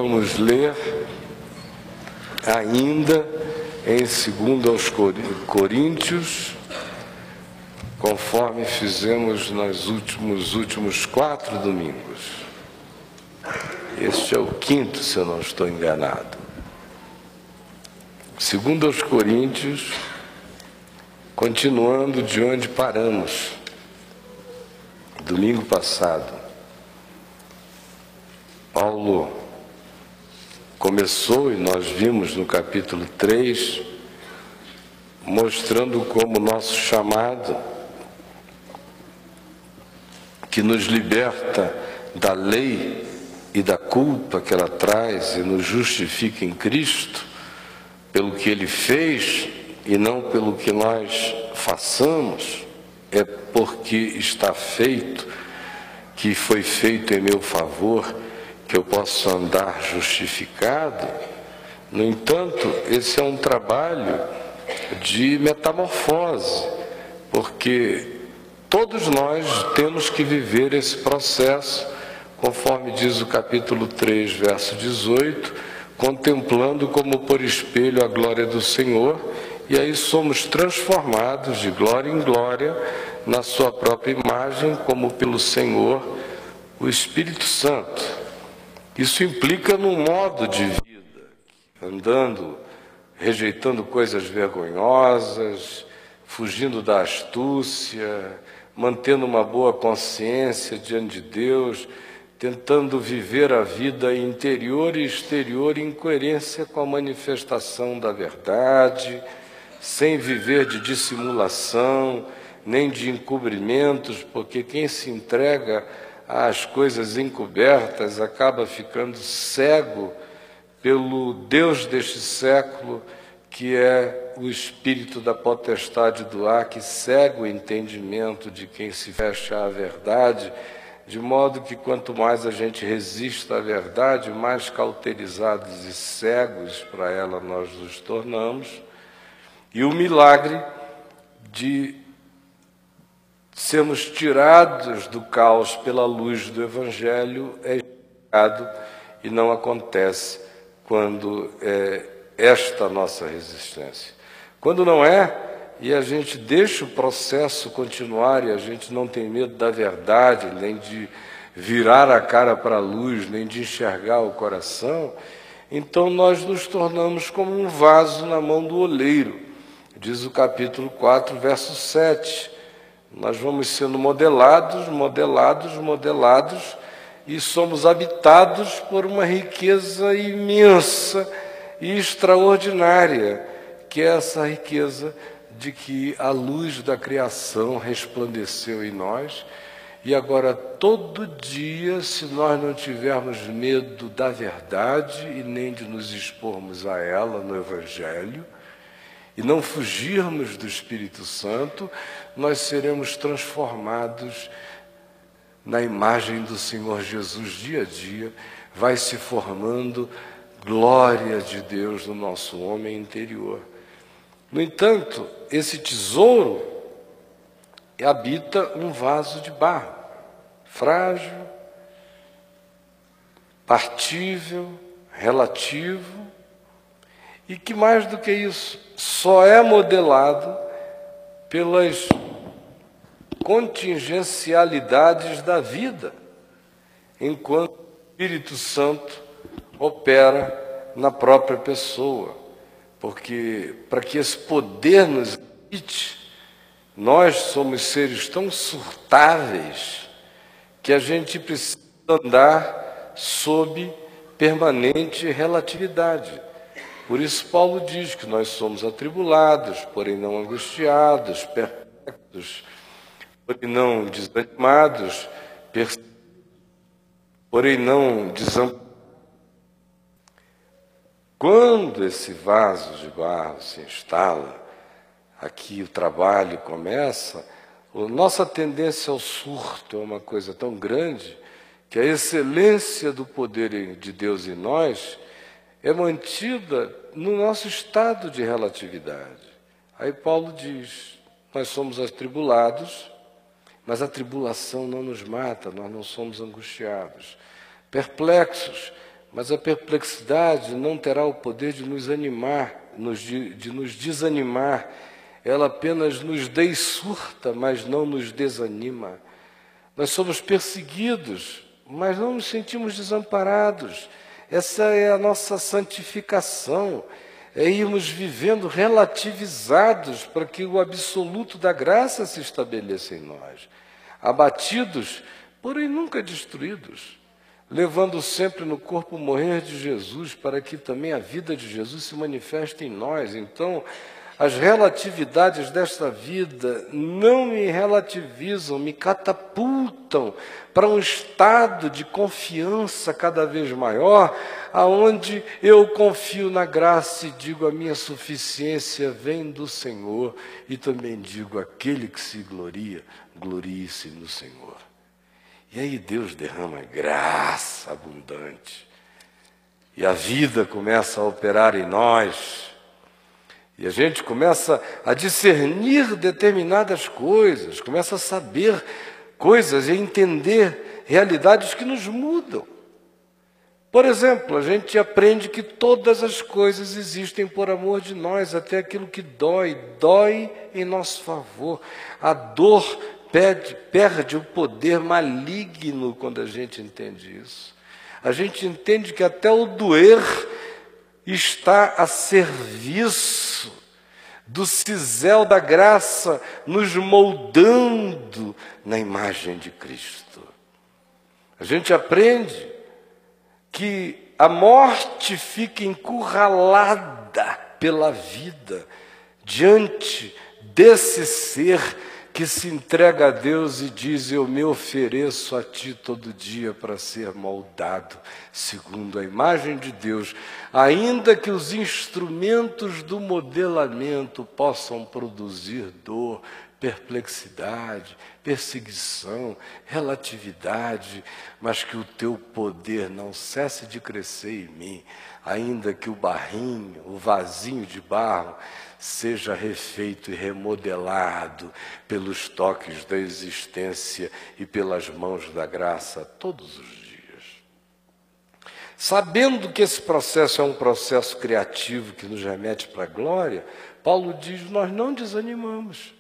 vamos ler ainda em 2 Coríntios, conforme fizemos nos últimos 4 domingos. Este é o 5º, se eu não estou enganado. 2 Coríntios, continuando de onde paramos, domingo passado. Paulo começou, e nós vimos no capítulo 3, mostrando como o nosso chamado, que nos liberta da lei e da culpa que ela traz e nos justifica em Cristo, pelo que Ele fez e não pelo que nós façamos, é porque está feito, que foi feito em meu favor, que eu posso andar justificado. No entanto, esse é um trabalho de metamorfose, porque todos nós temos que viver esse processo, conforme diz o capítulo 3, verso 18, contemplando como por espelho a glória do Senhor, e aí somos transformados de glória em glória na sua própria imagem, como pelo Senhor, o Espírito Santo. Isso implica num modo de vida, andando, rejeitando coisas vergonhosas, fugindo da astúcia, mantendo uma boa consciência diante de Deus, tentando viver a vida interior e exterior em coerência com a manifestação da verdade, sem viver de dissimulação, nem de encobrimentos, porque quem se entrega às coisas encobertas acaba ficando cego pelo Deus deste século, que é o espírito da potestade do ar, que cega o entendimento de quem se fecha à verdade, de modo que quanto mais a gente resiste à verdade, mais cauterizados e cegos para ela nós nos tornamos. E o milagre de sermos tirados do caos pela luz do Evangelho é explicado e não acontece quando é esta nossa resistência. Quando não é, e a gente deixa o processo continuar, e a gente não tem medo da verdade, nem de virar a cara para a luz, nem de enxergar o coração, então nós nos tornamos como um vaso na mão do oleiro. Diz o capítulo 4, verso 7. Nós vamos sendo modelados, e somos habitados por uma riqueza imensa e extraordinária, que é essa riqueza de que a luz da criação resplandeceu em nós, e agora todo dia, se nós não tivermos medo da verdade e nem de nos expormos a ela no Evangelho, e não fugirmos do Espírito Santo, nós seremos transformados na imagem do Senhor Jesus dia a dia, vai se formando glória de Deus no nosso homem interior. No entanto, esse tesouro habita um vaso de barro, frágil, partível, relativo, e que mais do que isso, só é modelado pelas contingencialidades da vida, enquanto o Espírito Santo opera na própria pessoa. Porque, para que esse poder nos habite, nós somos seres tão surtáveis que a gente precisa andar sob permanente relatividade. Por isso Paulo diz que nós somos atribulados, porém não angustiados, perplexos, porém não desanimados, porém não desamparados. Quando esse vaso de barro se instala, aqui o trabalho começa, a nossa tendência ao surto é uma coisa tão grande que a excelência do poder de Deus em nós é mantida no nosso estado de relatividade. Aí Paulo diz, nós somos atribulados, mas a tribulação não nos mata, nós não somos angustiados. Perplexos, mas a perplexidade não terá o poder de nos animar, de nos desanimar. Ela apenas nos dessurta, mas não nos desanima. Nós somos perseguidos, mas não nos sentimos desamparados. Essa é a nossa santificação, é irmos vivendo relativizados para que o absoluto da graça se estabeleça em nós. Abatidos, porém nunca destruídos, levando sempre no corpo o morrer de Jesus, para que também a vida de Jesus se manifeste em nós. Então, as relatividades desta vida não me relativizam, me catapultam para um estado de confiança cada vez maior, aonde eu confio na graça e digo: a minha suficiência vem do Senhor, e também digo: aquele que se gloria, glorie-se no Senhor. E aí Deus derrama graça abundante, e a vida começa a operar em nós, e a gente começa a discernir determinadas coisas, começa a saber coisas e a entender realidades que nos mudam. Por exemplo, a gente aprende que todas as coisas existem por amor de nós, até aquilo que dói, dói em nosso favor. A dor perde o poder maligno quando a gente entende isso. A gente entende que até o doer está a serviço do cisel da graça, nos moldando na imagem de Cristo. A gente aprende que a morte fica encurralada pela vida diante desse ser que se entrega a Deus e diz: eu me ofereço a ti todo dia para ser moldado segundo a imagem de Deus, ainda que os instrumentos do modelamento possam produzir dor, perplexidade, perseguição, relatividade, mas que o teu poder não cesse de crescer em mim, ainda que o barrinho, o vasinho de barro, seja refeito e remodelado pelos toques da existência e pelas mãos da graça todos os dias. Sabendo que esse processo é um processo criativo que nos remete para a glória, Paulo diz: nós não desanimamos.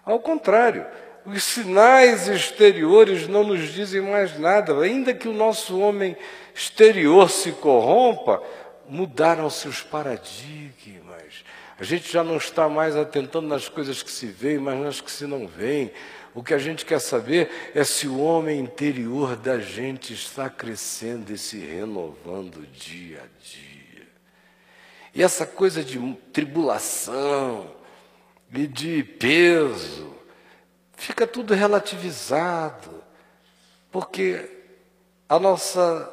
Ao contrário, os sinais exteriores não nos dizem mais nada. Ainda que o nosso homem exterior se corrompa, mudaram-se os paradigmas. A gente já não está mais atentando nas coisas que se veem, mas nas que se não veem. O que a gente quer saber é se o homem interior da gente está crescendo e se renovando dia a dia. E essa coisa de tribulação e de peso, fica tudo relativizado, porque a nossa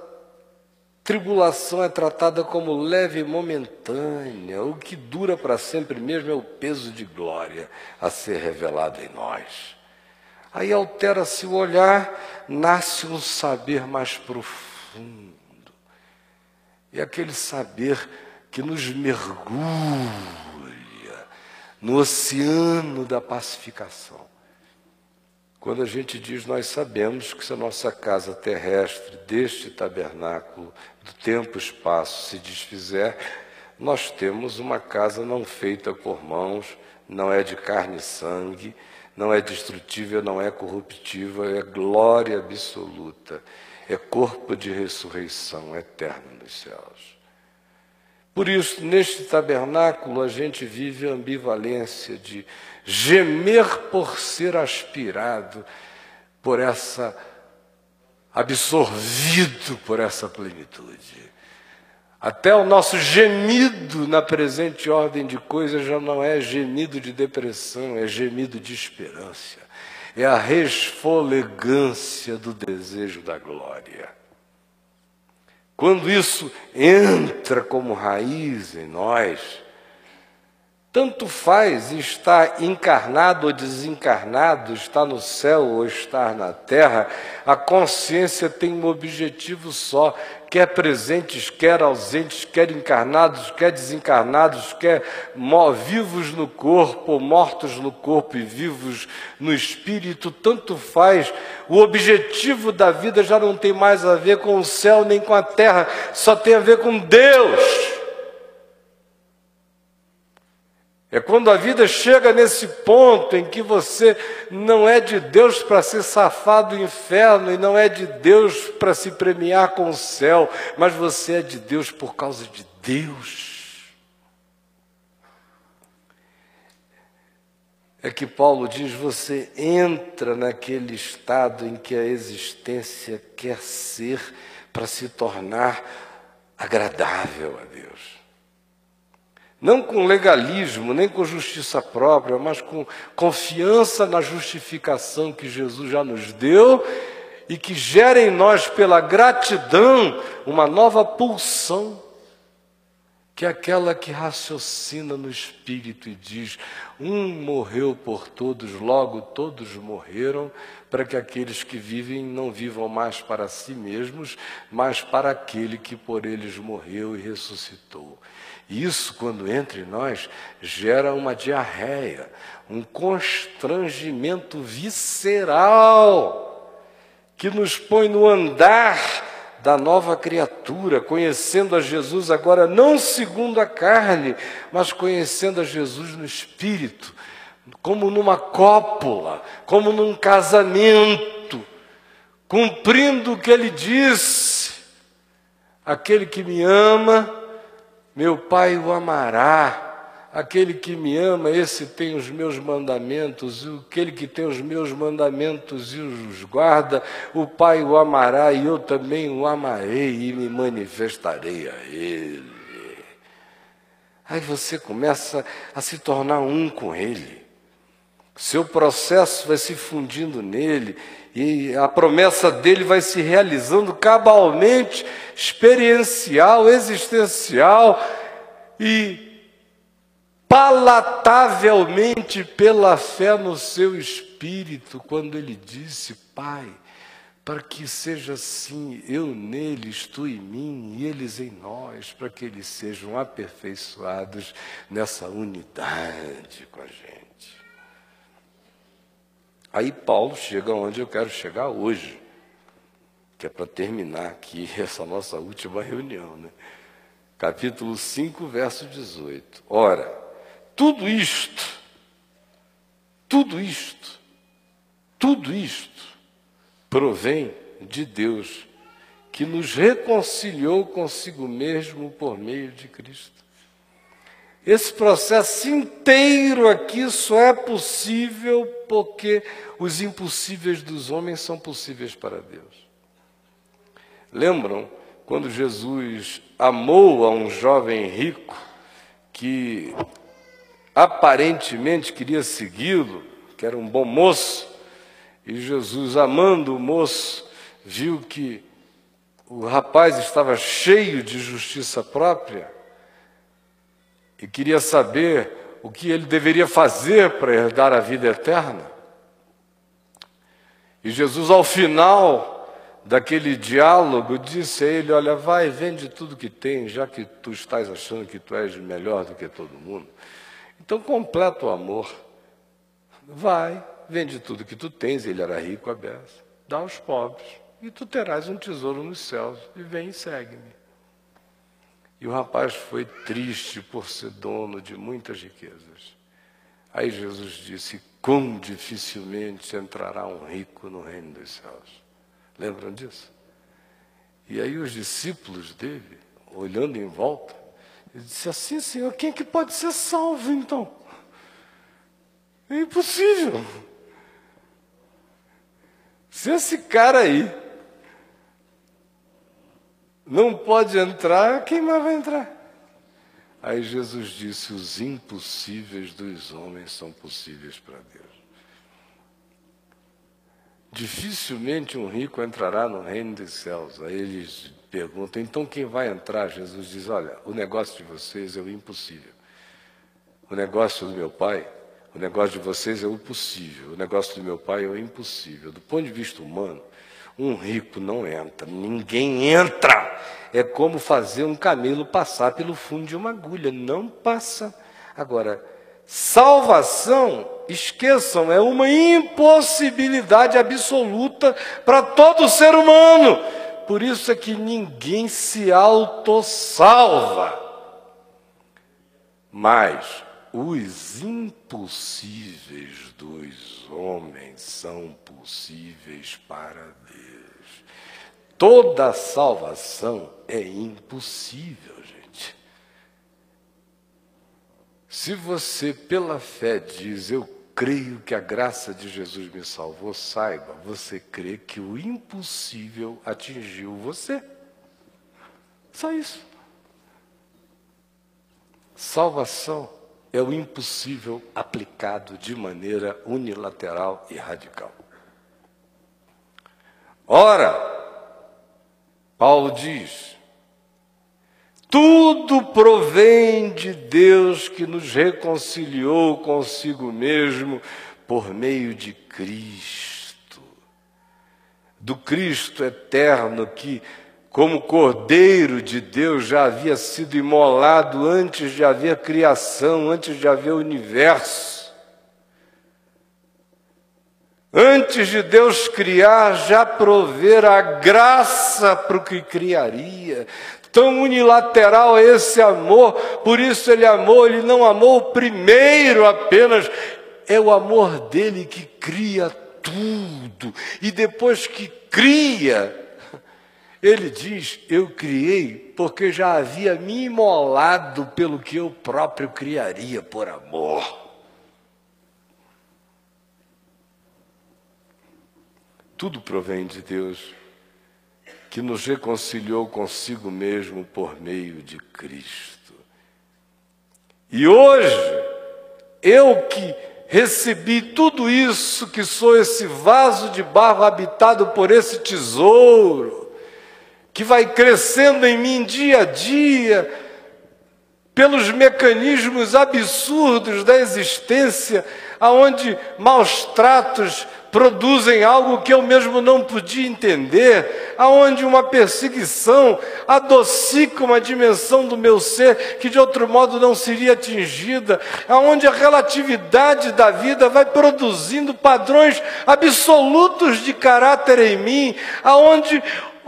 tribulação é tratada como leve e momentânea. O que dura para sempre mesmo é o peso de glória a ser revelado em nós. Aí altera-se o olhar, nasce um saber mais profundo. E aquele saber que nos mergulha no oceano da pacificação. Quando a gente diz: nós sabemos que se a nossa casa terrestre deste tabernáculo do tempo e espaço se desfizer, nós temos uma casa não feita por mãos, não é de carne e sangue, não é destrutível, não é corruptível, é glória absoluta, é corpo de ressurreição eterna nos céus. Por isso, neste tabernáculo, a gente vive a ambivalência de gemer por ser aspirado por essa, absorvido por essa plenitude. Até o nosso gemido na presente ordem de coisas já não é gemido de depressão, é gemido de esperança. É a resfolegância do desejo da glória. Quando isso entra como raiz em nós, tanto faz estar encarnado ou desencarnado, estar no céu ou estar na terra, a consciência tem um objetivo só, quer presentes, quer ausentes, quer encarnados, quer desencarnados, quer vivos no corpo, mortos no corpo e vivos no espírito, tanto faz. O objetivo da vida já não tem mais a ver com o céu nem com a terra, só tem a ver com Deus. É quando a vida chega nesse ponto em que você não é de Deus para ser safado do inferno e não é de Deus para se premiar com o céu, mas você é de Deus por causa de Deus. É que Paulo diz, você entra naquele estado em que a existência quer ser para se tornar agradável a Deus. Não com legalismo, nem com justiça própria, mas com confiança na justificação que Jesus já nos deu e que gera em nós, pela gratidão, uma nova pulsão, que é aquela que raciocina no Espírito e diz, um morreu por todos, logo todos morreram, para que aqueles que vivem não vivam mais para si mesmos, mas para aquele que por eles morreu e ressuscitou. Isso, quando entra em nós, gera uma diarreia, um constrangimento visceral, que nos põe no andar da nova criatura, conhecendo a Jesus agora não segundo a carne, mas conhecendo a Jesus no Espírito, como numa cópula, como num casamento, cumprindo o que ele disse, aquele que me ama, meu Pai o amará, aquele que me ama, esse tem os meus mandamentos, e aquele que tem os meus mandamentos e os guarda, o Pai o amará e eu também o amarei e me manifestarei a ele. Aí você começa a se tornar um com ele. Seu processo vai se fundindo nele e a promessa dele vai se realizando cabalmente, experiencial, existencial e palatavelmente pela fé no seu espírito, quando ele disse, Pai, para que seja assim, eu neles, tu em mim e eles em nós, para que eles sejam aperfeiçoados nessa unidade com a gente. Aí Paulo chega onde eu quero chegar hoje, que é para terminar aqui essa nossa última reunião, né? Capítulo 5, verso 18. Ora, tudo isto provém de Deus, que nos reconciliou consigo mesmo por meio de Cristo. Esse processo inteiro aqui só é possível porque os impossíveis dos homens são possíveis para Deus. Lembram quando Jesus amou a um jovem rico que aparentemente queria segui-lo, que era um bom moço, e Jesus, amando o moço, viu que o rapaz estava cheio de justiça própria e queria saber o que ele deveria fazer para herdar a vida eterna. E Jesus, ao final daquele diálogo, disse a ele, olha, vai, vende tudo que tem, já que tu estás achando que tu és melhor do que todo mundo. Então, completa o amor. Vai, vende tudo que tu tens, ele era rico, a beça, dá aos pobres, e tu terás um tesouro nos céus, e vem e segue-me. E o rapaz foi triste por ser dono de muitas riquezas. Aí Jesus disse, quão dificilmente entrará um rico no reino dos céus. Lembram disso? E aí os discípulos dele, olhando em volta, ele disse assim, Senhor, quem é que pode ser salvo então? É impossível. Se esse cara aí não pode entrar, quem mais vai entrar? Aí Jesus disse, os impossíveis dos homens são possíveis para Deus. Dificilmente um rico entrará no reino dos céus. Aí eles perguntam, então quem vai entrar? Jesus diz, olha, o negócio de vocês é o impossível. O negócio do meu Pai, o negócio de vocês é o possível. O negócio do meu Pai é o impossível. Do ponto de vista humano, Um rico não entra, ninguém entra. É como fazer um camelo passar pelo fundo de uma agulha, não passa. Agora, salvação, esqueçam, é uma impossibilidade absoluta para todo ser humano. Por isso é que ninguém se autossalva. Mas os impossíveis dos homens são possíveis para Deus. Toda salvação é impossível, gente. Se você, pela fé, diz, eu creio que a graça de Jesus me salvou, saiba, você crê que o impossível atingiu você. Só isso. Salvação é o impossível aplicado de maneira unilateral e radical. Ora, Paulo diz, tudo provém de Deus que nos reconciliou consigo mesmo por meio de Cristo. Do Cristo eterno que, como Cordeiro de Deus, já havia sido imolado antes de haver criação, antes de haver universo. Antes de Deus criar, já prover a graça para o que criaria. Tão unilateral é esse amor, por isso ele amou, ele não amou o primeiro apenas, é o amor dele que cria tudo. E depois que cria, ele diz, eu criei porque já havia me imolado pelo que eu próprio criaria por amor. Tudo provém de Deus, que nos reconciliou consigo mesmo por meio de Cristo. E hoje, eu que recebi tudo isso, que sou esse vaso de barro habitado por esse tesouro, que vai crescendo em mim dia a dia, pelos mecanismos absurdos da existência, aonde maus tratos produzem algo que eu mesmo não podia entender, aonde uma perseguição adocica uma dimensão do meu ser que de outro modo não seria atingida, aonde a relatividade da vida vai produzindo padrões absolutos de caráter em mim, aonde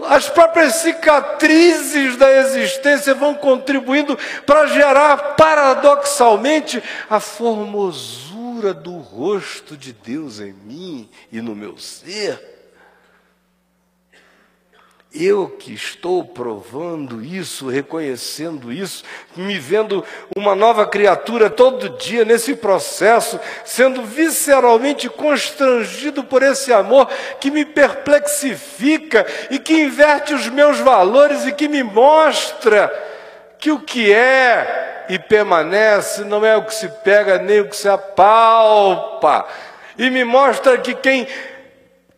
as próprias cicatrizes da existência vão contribuindo para gerar, paradoxalmente, a formosura do rosto de Deus em mim e no meu ser. Eu que estou provando isso, reconhecendo isso, me vendo uma nova criatura todo dia nesse processo, sendo visceralmente constrangido por esse amor que me perplexifica e que inverte os meus valores e que me mostra que o que é e permanece não é o que se pega nem o que se apalpa, e me mostra que quem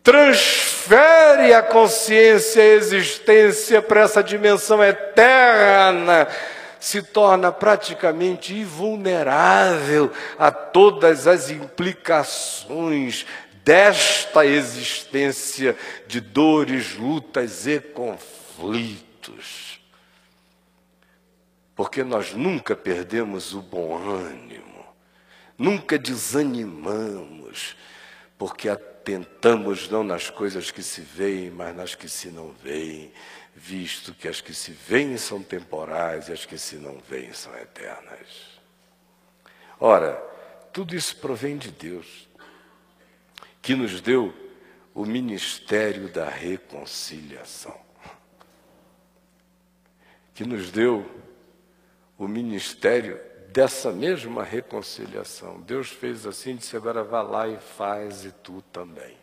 transfere a consciência e a existência para essa dimensão eterna, se torna praticamente invulnerável a todas as implicações desta existência de dores, lutas e conflitos. Porque nós nunca perdemos o bom ânimo, nunca desanimamos, porque atentamos não nas coisas que se veem, mas nas que se não veem, visto que as que se veem são temporais e as que se não veem são eternas. Ora, tudo isso provém de Deus, que nos deu o ministério da reconciliação, que nos deu o ministério dessa mesma reconciliação. Deus fez assim, disse, agora vá lá e faz, e tu também.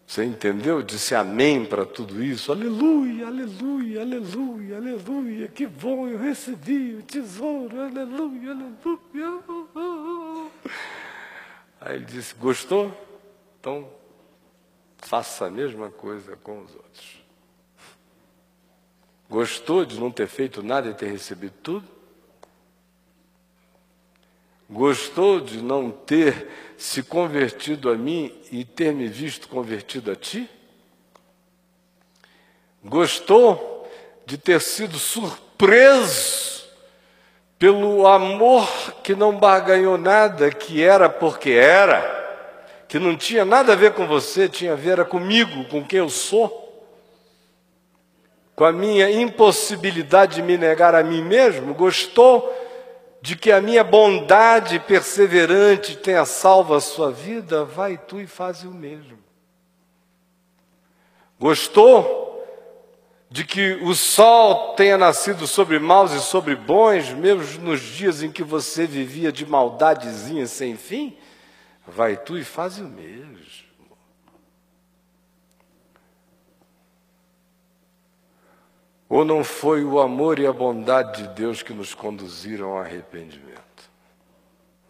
Você entendeu? Disse amém para tudo isso. Aleluia, aleluia, aleluia, aleluia. Que bom, eu recebi o tesouro. Aleluia, aleluia. Aí ele disse, gostou? Então, faça a mesma coisa com os outros. Gostou de não ter feito nada e ter recebido tudo? Gostou de não ter se convertido a mim e ter me visto convertido a ti? Gostou de ter sido surpreso pelo amor que não barganhou nada, que era porque era, que não tinha nada a ver com você, tinha a ver comigo, com quem eu sou, com a minha impossibilidade de me negar a mim mesmo? Gostou de que a minha bondade perseverante tenha salvo a sua vida? Vai tu e faz o mesmo. Gostou de que o sol tenha nascido sobre maus e sobre bons, mesmo nos dias em que você vivia de maldadezinha sem fim? Vai tu e faz o mesmo. Ou não foi o amor e a bondade de Deus que nos conduziram ao arrependimento?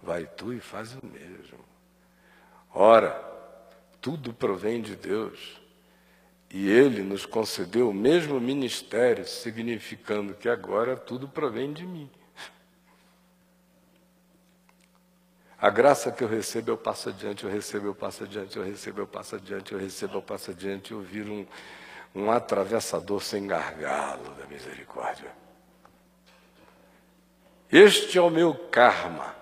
Vai tu e faz o mesmo. Ora, tudo provém de Deus. E Ele nos concedeu o mesmo ministério, significando que agora tudo provém de mim. A graça que eu recebo, eu passo adiante, eu recebo, eu passo adiante, eu recebo, eu passo adiante, eu recebo, eu passo adiante, eu viro um atravessador sem gargalo da misericórdia. Este é o meu karma.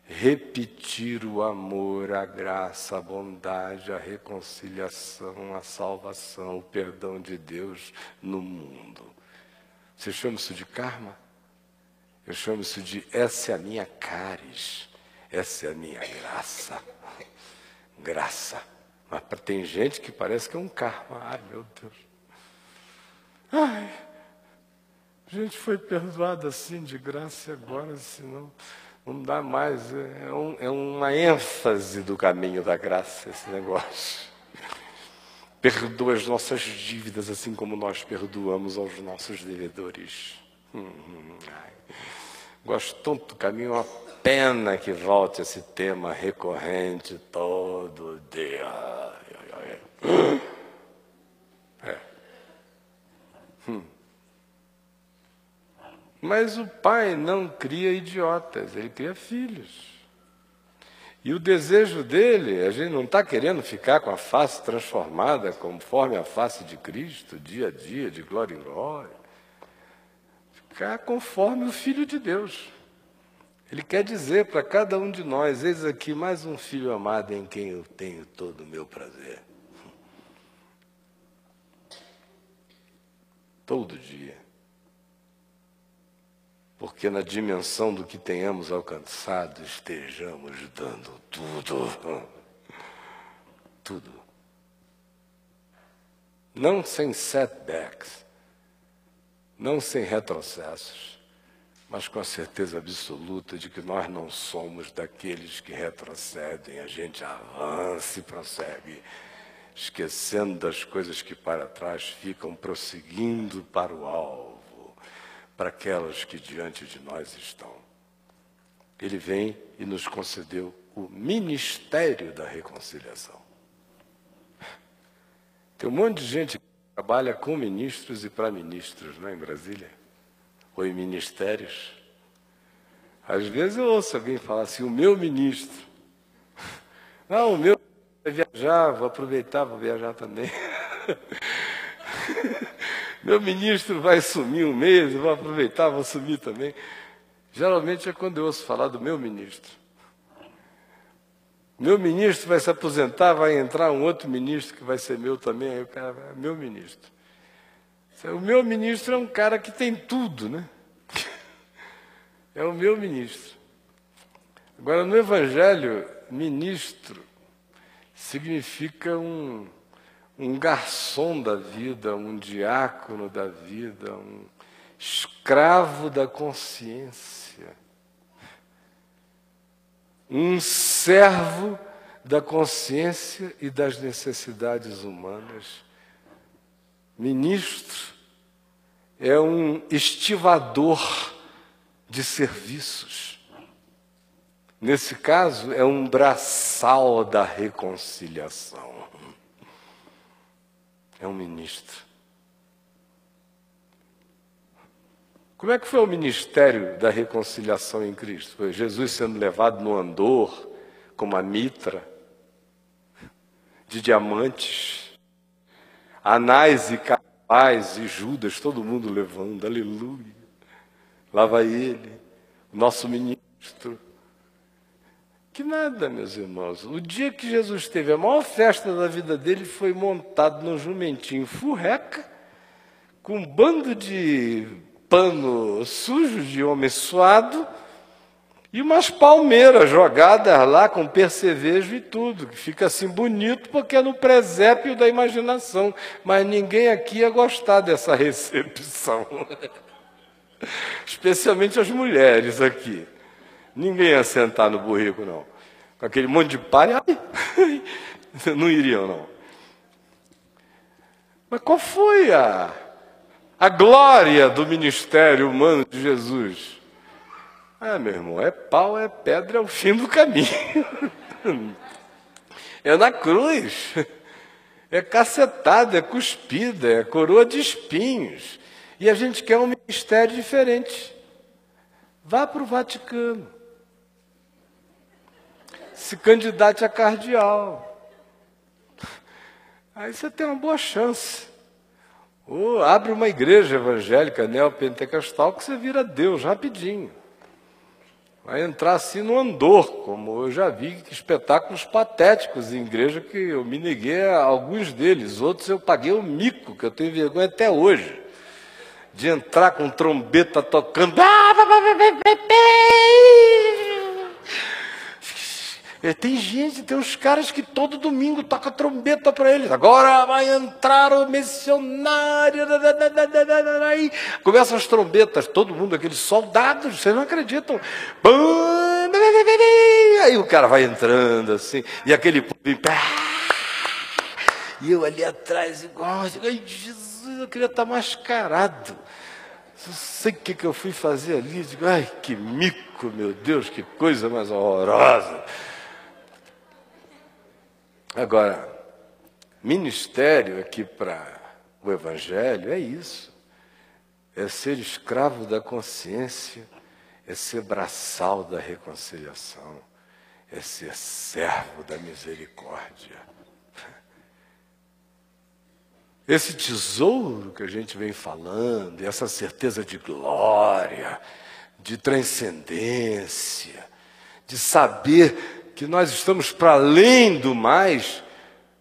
Repetir o amor, a graça, a bondade, a reconciliação, a salvação, o perdão de Deus no mundo. Você chama isso de karma? Eu chamo isso de essa é a minha caris, essa é a minha graça. Graça. Mas tem gente que parece que é um karma. Ai, meu Deus. Ai, a gente foi perdoado assim de graça e agora, senão não dá mais. É uma ênfase do caminho da graça esse negócio. Perdoa as nossas dívidas assim como nós perdoamos aos nossos devedores. Ai. Gosto tanto do caminho, uma pena que volte esse tema recorrente todo dia. Mas o Pai não cria idiotas, Ele cria filhos. E o desejo dele, a gente não está querendo ficar com a face transformada conforme a face de Cristo, dia a dia, de glória em glória. Ficar conforme o Filho de Deus. Ele quer dizer para cada um de nós, eis aqui mais um filho amado em quem eu tenho todo o meu prazer. Todo dia. Porque na dimensão do que tenhamos alcançado, estejamos dando tudo. Tudo. Não sem setbacks, não sem retrocessos, mas com a certeza absoluta de que nós não somos daqueles que retrocedem, a gente avança e prossegue, esquecendo das coisas que para trás ficam, prosseguindo para o alvo, para aquelas que diante de nós estão. Ele vem e nos concedeu o ministério da reconciliação. Tem um monte de gente que trabalha com ministros e para ministros, não é, em Brasília? Ou em ministérios. Às vezes eu ouço alguém falar assim, o meu ministro. Não, o meu vai viajar, vou aproveitar, vou viajar também. Meu ministro vai sumir um mês, eu vou aproveitar, vou sumir também. Geralmente é quando eu ouço falar do meu ministro. Meu ministro vai se aposentar, vai entrar um outro ministro que vai ser meu também, aí o cara vai, meu ministro. O meu ministro é um cara que tem tudo, né? É o meu ministro. Agora, no Evangelho, ministro significa um garçom da vida, um diácono da vida, um escravo da consciência, um servo da consciência e das necessidades humanas. Ministro é um estivador de serviços. Nesse caso, é um braçal da reconciliação. É um ministro. Como é que foi o ministério da reconciliação em Cristo? Foi Jesus sendo levado no andor, com uma mitra de diamantes, Anás e Caifás e Judas, todo mundo levando, aleluia. Lá vai ele, o nosso ministro. Que nada, meus irmãos. O dia que Jesus teve a maior festa da vida dele, foi montado num jumentinho furreca, com um bando de pano sujo de homem suado e umas palmeiras jogadas lá com percevejo e tudo, que fica assim bonito porque é no presépio da imaginação, mas ninguém aqui ia gostar dessa recepção, especialmente as mulheres aqui. Ninguém ia sentar no burrico, não. Com aquele monte de palha, não iriam, não. Mas qual foi a glória do ministério humano de Jesus? Ah, meu irmão, é pau, é pedra, é o fim do caminho. É na cruz. É cacetada, é cuspida, é coroa de espinhos. E a gente quer um ministério diferente. Vá para o Vaticano. Se candidate a cardeal. Aí você tem uma boa chance. Ou abre uma igreja evangélica neopentecostal que você vira Deus rapidinho. Vai entrar assim no andor, como eu já vi espetáculos patéticos em igreja que eu me neguei a alguns deles. Outros eu paguei o mico, que eu tenho vergonha até hoje, de entrar com trombeta tocando. Tem gente, tem uns caras que todo domingo toca trombeta para eles. Agora vai entrar o missionário. Aí começam as trombetas, todo mundo, aqueles soldados, vocês não acreditam. Aí o cara vai entrando assim, e aquele povo em pé. E eu ali atrás, igual, ai Jesus, eu queria estar mascarado. Não sei o que eu fui fazer ali. Digo, ai, que mico, meu Deus, que coisa mais horrorosa. Agora, ministério aqui para o Evangelho é isso. É ser escravo da consciência, é ser braçal da reconciliação, é ser servo da misericórdia. Esse tesouro que a gente vem falando, essa certeza de glória, de transcendência, de saber que nós estamos para além do mais,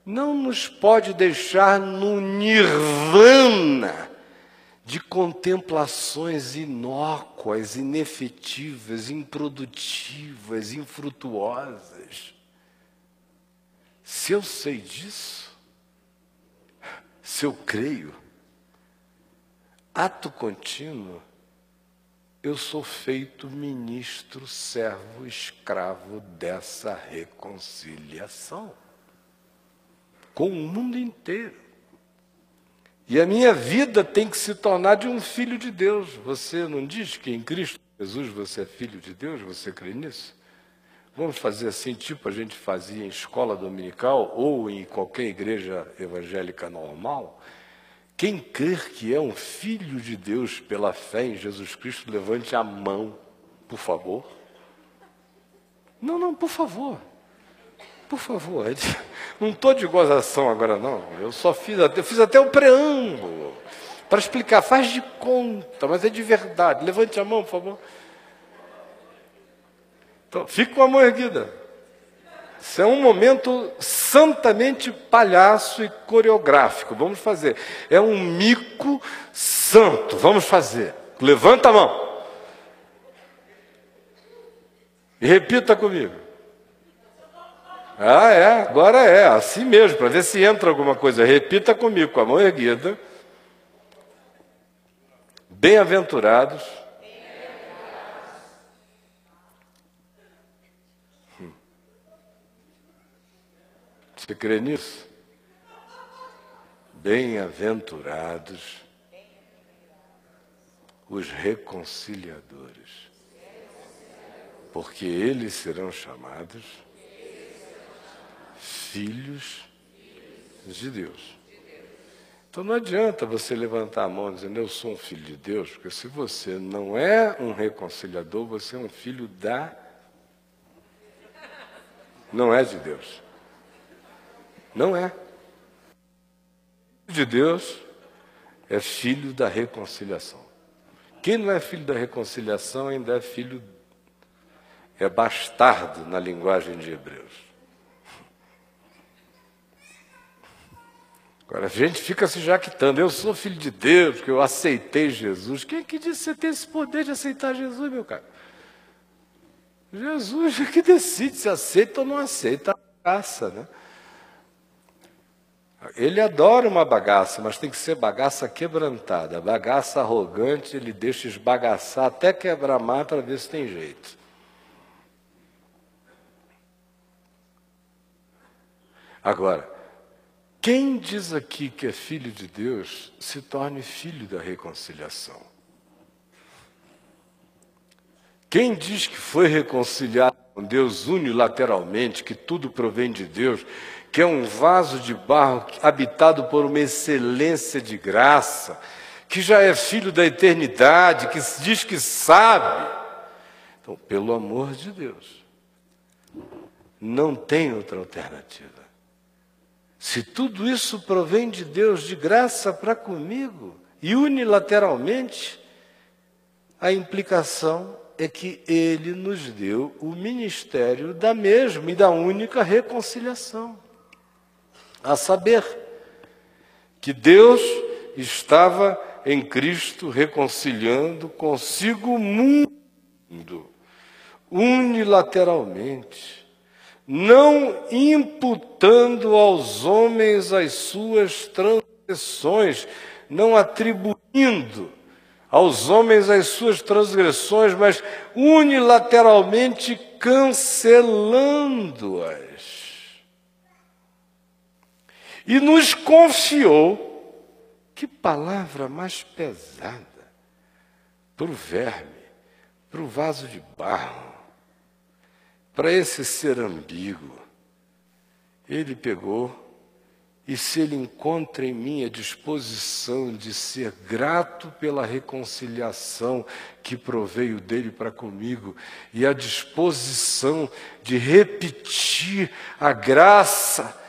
não nos pode deixar no nirvana de contemplações inócuas, inefetivas, improdutivas, infrutuosas. Se eu sei disso, se eu creio, ato contínuo, eu sou feito ministro, servo, escravo dessa reconciliação com o mundo inteiro. E a minha vida tem que se tornar de um filho de Deus. Você não diz que em Cristo Jesus você é filho de Deus? Você crê nisso? Vamos fazer assim, tipo a gente fazia em escola dominical ou em qualquer igreja evangélica normal? Quem crer que é um filho de Deus pela fé em Jesus Cristo, levante a mão, por favor. Não, por favor. Por favor. Não estou de gozação agora, não. Eu fiz até o preâmbulo para explicar. Faz de conta, mas é de verdade. Levante a mão, por favor. Então, fique com a mão erguida. Isso é um momento santamente palhaço e coreográfico. Vamos fazer. É um mico santo. Vamos fazer. Levanta a mão. E repita comigo. Ah, é. Agora é. Assim mesmo. Para ver se entra alguma coisa. Repita comigo com a mão erguida. Bem-aventurados. Você crê nisso? Bem-aventurados os reconciliadores, porque eles serão chamados filhos de Deus. Então não adianta você levantar a mão dizendo, eu sou um filho de Deus, porque se você não é um reconciliador, você é um filho não é de Deus. Não é. De Deus é filho da reconciliação. Quem não é filho da reconciliação ainda é bastardo na linguagem de Hebreus. Agora, a gente fica se jactando, eu sou filho de Deus, porque eu aceitei Jesus. Quem é que disse que você tem esse poder de aceitar Jesus, meu cara? Jesus é que decide se aceita ou não aceita a bagaça, né? Ele adora uma bagaça, mas tem que ser bagaça quebrantada. Bagaça arrogante, ele deixa esbagaçar até quebrar mar para ver se tem jeito. Agora, quem diz aqui que é filho de Deus, se torne filho da reconciliação. Quem diz que foi reconciliado com Deus unilateralmente, que tudo provém de Deus, que é um vaso de barro habitado por uma excelência de graça, que já é filho da eternidade, que diz que sabe. Então, pelo amor de Deus, não tem outra alternativa. Se tudo isso provém de Deus de graça para comigo, e unilateralmente, a implicação é que Ele nos deu o ministério da mesma e da única reconciliação. A saber, que Deus estava em Cristo reconciliando consigo o mundo, unilateralmente, não imputando aos homens as suas transgressões, não atribuindo aos homens as suas transgressões, mas unilateralmente cancelando-as. E nos confiou, que palavra mais pesada, para o verme, para o vaso de barro, para esse ser ambíguo. Ele pegou, e se ele encontra em mim a disposição de ser grato pela reconciliação que proveio dele para comigo, e a disposição de repetir a graça,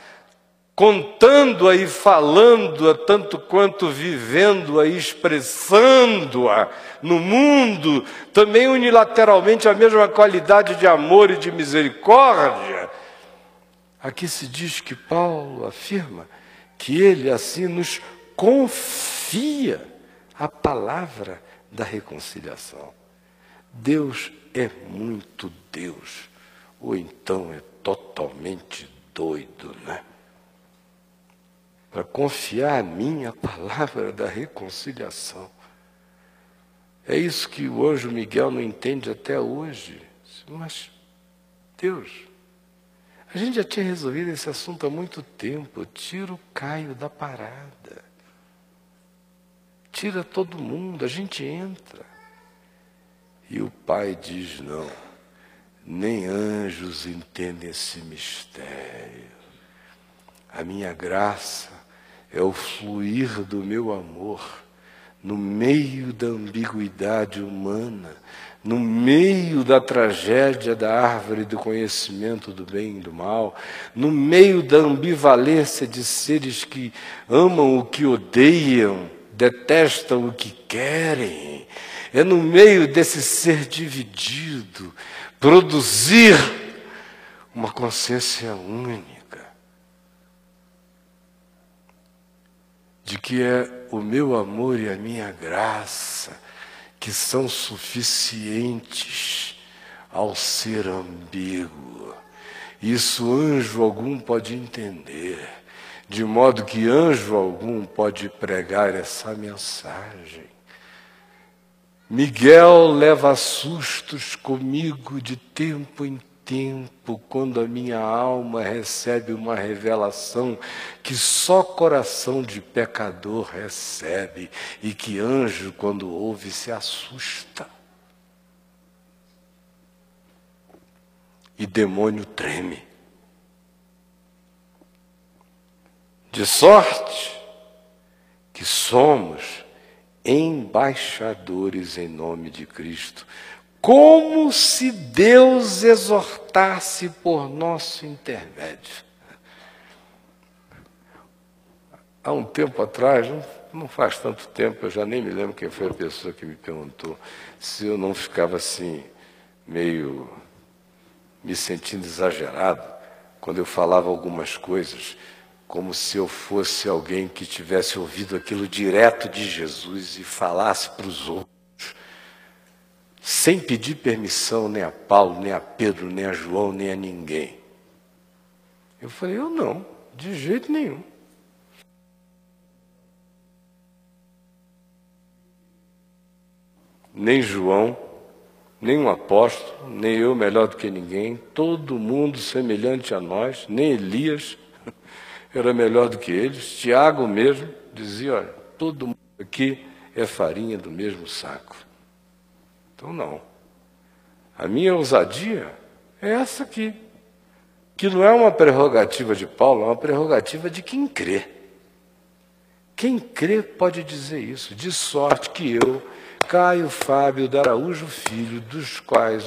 contando-a e falando-a, tanto quanto vivendo-a e expressando-a no mundo, também unilateralmente a mesma qualidade de amor e de misericórdia. Aqui se diz que Paulo afirma que ele assim nos confia a palavra da reconciliação. Deus é muito Deus, ou então é totalmente doido, né? Para confiar a mim a palavra da reconciliação. É isso que o anjo Miguel não entende até hoje. Mas, Deus, a gente já tinha resolvido esse assunto há muito tempo. Tira o Caio da parada. Tira todo mundo, a gente entra. E o pai diz, não, nem anjos entendem esse mistério. A minha graça é o fluir do meu amor no meio da ambiguidade humana, no meio da tragédia da árvore do conhecimento do bem e do mal, no meio da ambivalência de seres que amam o que odeiam, detestam o que querem. É no meio desse ser dividido, produzir uma consciência única, de que é o meu amor e a minha graça que são suficientes ao ser ambíguo. Isso anjo algum pode entender, de modo que anjo algum pode pregar essa mensagem. Miguel leva sustos comigo de tempo em tempo, quando a minha alma recebe uma revelação que só coração de pecador recebe, e que anjo, quando ouve, se assusta. E demônio treme. De sorte que somos embaixadores em nome de Cristo, como se Deus exortasse por nosso intermédio. Há um tempo atrás, não faz tanto tempo, eu já nem me lembro quem foi a pessoa que me perguntou se eu não ficava assim, meio me sentindo exagerado, quando eu falava algumas coisas, como se eu fosse alguém que tivesse ouvido aquilo direto de Jesus e falasse para os outros, sem pedir permissão nem a Paulo, nem a Pedro, nem a João, nem a ninguém. Eu falei, eu não, de jeito nenhum. Nem João, nem um apóstolo, nem eu melhor do que ninguém, todo mundo semelhante a nós, nem Elias era melhor do que eles. Tiago mesmo dizia, olha, todo mundo aqui é farinha do mesmo saco. Então não. A minha ousadia é essa aqui, que não é uma prerrogativa de Paulo, é uma prerrogativa de quem crê. Quem crê pode dizer isso, de sorte que eu, Caio Fábio de Araújo Filho, dos quais,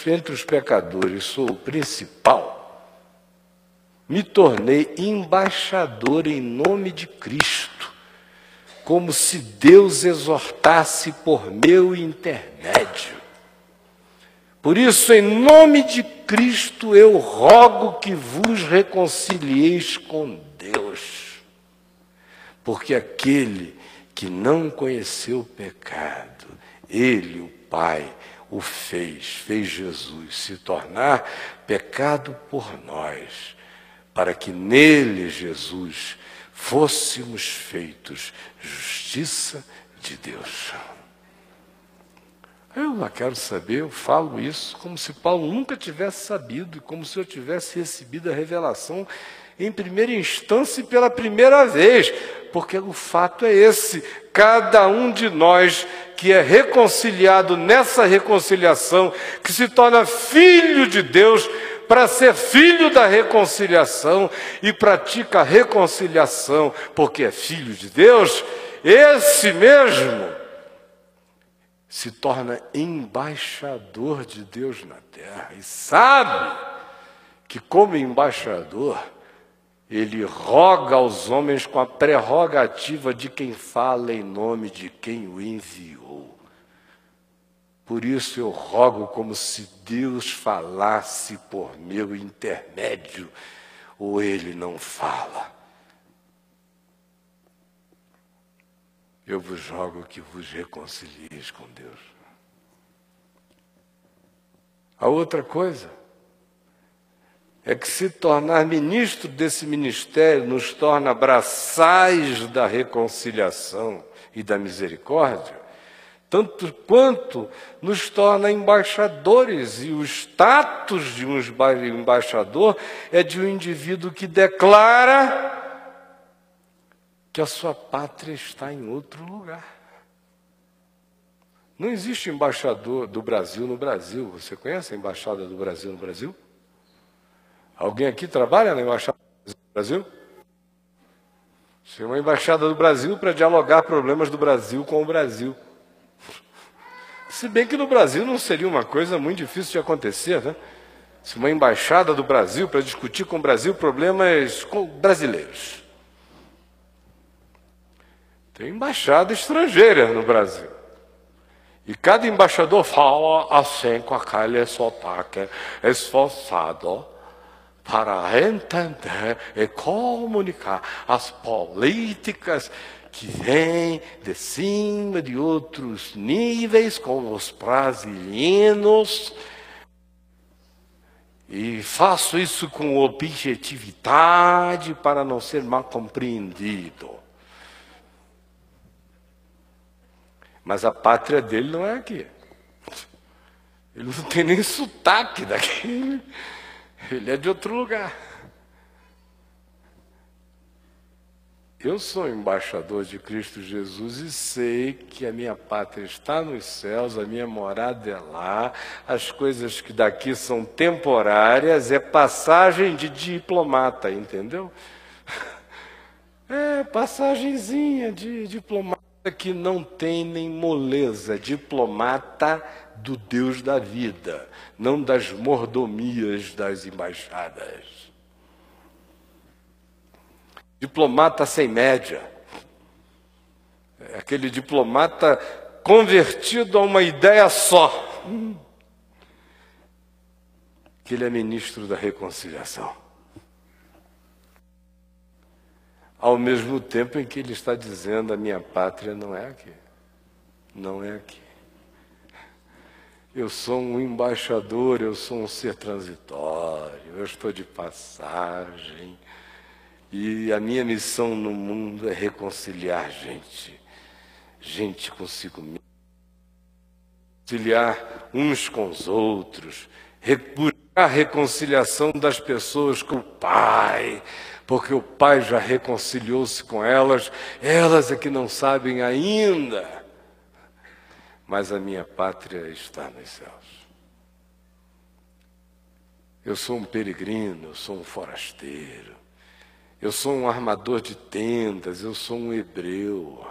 entre os pecadores, sou o principal, me tornei embaixador em nome de Cristo, como se Deus exortasse por meu intermédio. Por isso, em nome de Cristo, eu rogo que vos reconcilieis com Deus, porque aquele que não conheceu o pecado, Ele, o Pai, o fez Jesus se tornar pecado por nós, para que nele, Jesus, fôssemos feitos justiça de Deus. Eu lá quero saber, eu falo isso como se Paulo nunca tivesse sabido, e como se eu tivesse recebido a revelação em primeira instância e pela primeira vez, porque o fato é esse: cada um de nós que é reconciliado nessa reconciliação, que se torna filho de Deus para ser filho da reconciliação e pratica a reconciliação porque é filho de Deus, esse mesmo se torna embaixador de Deus na terra e sabe que, como embaixador, ele roga aos homens com a prerrogativa de quem fala em nome de quem o enviou. Por isso eu rogo como se Deus falasse por meu intermédio, ou ele não fala. Eu vos rogo que vos reconcilieis com Deus. A outra coisa é que se tornar ministro desse ministério nos torna braçais da reconciliação e da misericórdia, tanto quanto nos torna embaixadores, e o status de um embaixador é de um indivíduo que declara que a sua pátria está em outro lugar. Não existe embaixador do Brasil no Brasil. Você conhece a embaixada do Brasil no Brasil? Alguém aqui trabalha na embaixada do Brasil? Isso é uma embaixada do Brasil para dialogar problemas do Brasil com o Brasil. Se bem que no Brasil não seria uma coisa muito difícil de acontecer, né? Se uma embaixada do Brasil para discutir com o Brasil problemas brasileiros. Tem embaixada estrangeira no Brasil. E cada embaixador fala assim, com aquele sotaque esforçado, para entender e comunicar as políticas que vêm de cima de outros níveis, como os brasileiros. E faço isso com objetividade para não ser mal compreendido. Mas a pátria dele não é aqui. Ele não tem nem sotaque daqui. Ele é de outro lugar. Eu sou embaixador de Cristo Jesus e sei que a minha pátria está nos céus, a minha morada é lá, as coisas que daqui são temporárias, é passagem de diplomata, entendeu? É, passagenzinha de diplomata que não tem nem moleza, diplomata do Deus da vida, não das mordomias das embaixadas. Diplomata sem média. É aquele diplomata convertido a uma ideia só. Que ele é ministro da reconciliação. Ao mesmo tempo em que ele está dizendo: a minha pátria não é aqui. Não é aqui. Eu sou um embaixador, eu sou um ser transitório, eu estou de passagem. E a minha missão no mundo é reconciliar gente consigo mesmo. Reconciliar uns com os outros. Buscar a reconciliação das pessoas com o Pai. Porque o Pai já reconciliou-se com elas, elas é que não sabem ainda. Mas a minha pátria está nos céus. Eu sou um peregrino, eu sou um forasteiro, eu sou um armador de tendas, eu sou um hebreu,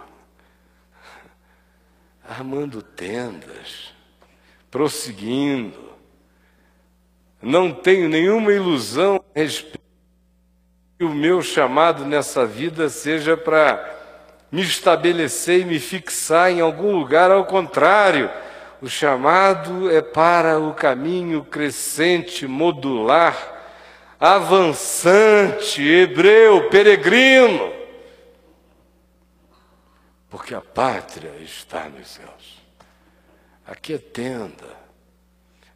armando tendas, prosseguindo. Não tenho nenhuma ilusão a respeito que o meu chamado nessa vida seja para me estabelecer e me fixar em algum lugar. Ao contrário, o chamado é para o caminho crescente, modular, avançante, hebreu, peregrino. Porque a pátria está nos céus. Aqui é tenda,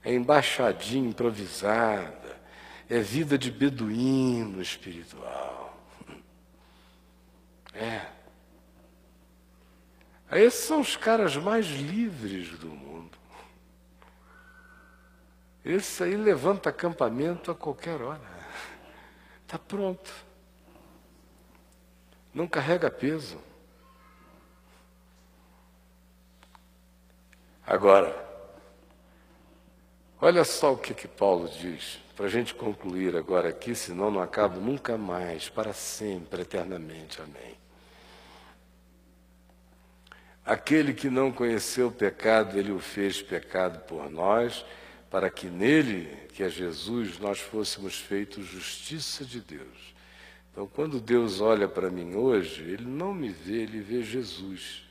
é embaixadinha improvisada, é vida de beduíno espiritual. Esses são os caras mais livres do mundo. Esse aí levanta acampamento a qualquer hora. Está pronto. Não carrega peso. Agora, olha só o que Paulo diz, para a gente concluir agora aqui, senão não acabo nunca mais, para sempre, eternamente. Amém. Aquele que não conheceu o pecado, ele o fez pecado por nós, para que nele, que é Jesus, nós fôssemos feitos justiça de Deus. Então, quando Deus olha para mim hoje, ele não me vê, ele vê Jesus.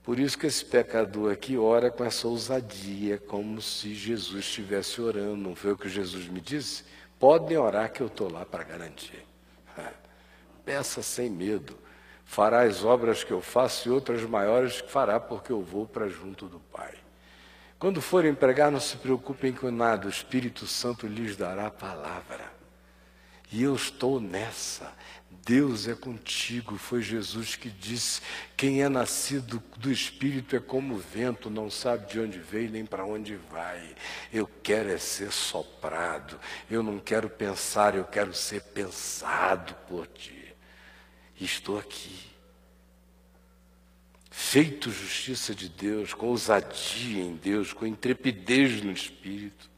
Por isso que esse pecador aqui ora com essa ousadia, como se Jesus estivesse orando. Não foi o que Jesus me disse? Podem orar que eu estou lá para garantir. Peça sem medo. Fará as obras que eu faço e outras maiores que fará, porque eu vou para junto do Pai. Quando forem pregar, não se preocupem com nada. O Espírito Santo lhes dará a palavra. E eu estou nessa. Deus é contigo. Foi Jesus que disse: quem é nascido do Espírito é como o vento, não sabe de onde veio nem para onde vai. Eu quero é ser soprado. Eu não quero pensar, eu quero ser pensado por ti. E estou aqui, feito justiça de Deus, com ousadia em Deus, com intrepidez no Espírito.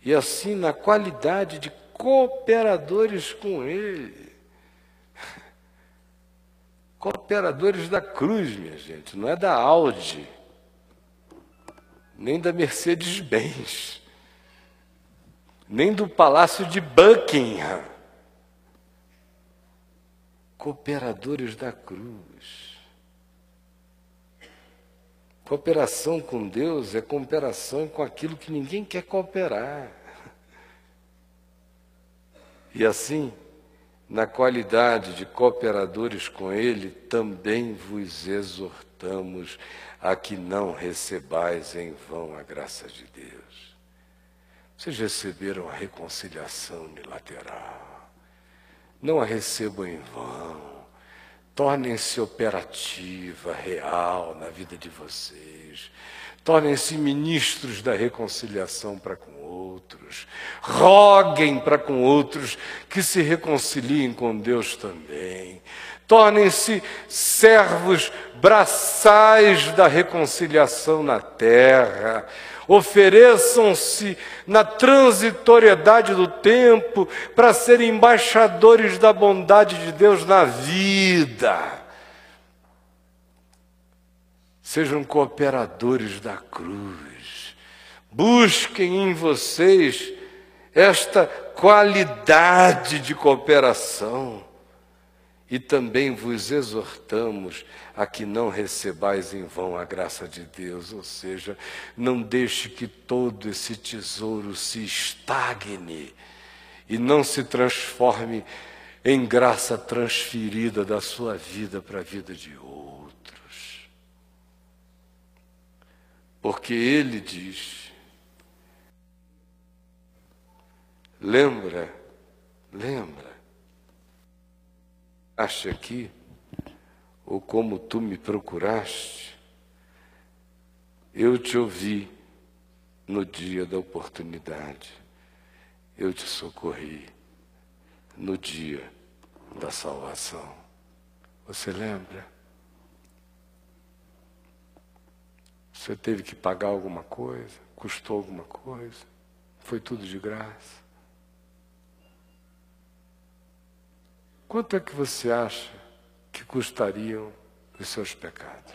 E assim, na qualidade de cooperadores com Ele. Cooperadores da cruz, minha gente, não é da Audi, nem da Mercedes-Benz, nem do Palácio de Buckingham. Cooperadores da cruz. Cooperação com Deus é cooperação com aquilo que ninguém quer cooperar. E assim, na qualidade de cooperadores com Ele, também vos exortamos a que não recebais em vão a graça de Deus. Vocês receberam a reconciliação unilateral. Não a recebam em vão. Tornem-se operativa, real na vida de vocês. Tornem-se ministros da reconciliação para com outros. Roguem para com outros que se reconciliem com Deus também. Tornem-se servos braçais da reconciliação na terra. Ofereçam-se na transitoriedade do tempo para serem embaixadores da bondade de Deus na vida. Sejam cooperadores da cruz. Busquem em vocês esta qualidade de cooperação. E também vos exortamos a que não recebais em vão a graça de Deus, ou seja, não deixe que todo esse tesouro se estagne e não se transforme em graça transferida da sua vida para a vida de outros. Porque ele diz, lembra, acha aqui, ou como tu me procuraste, eu te ouvi no dia da oportunidade, eu te socorri no dia da salvação. Você lembra? Você teve que pagar alguma coisa, custou alguma coisa, foi tudo de graça. Quanto é que você acha que custariam os seus pecados?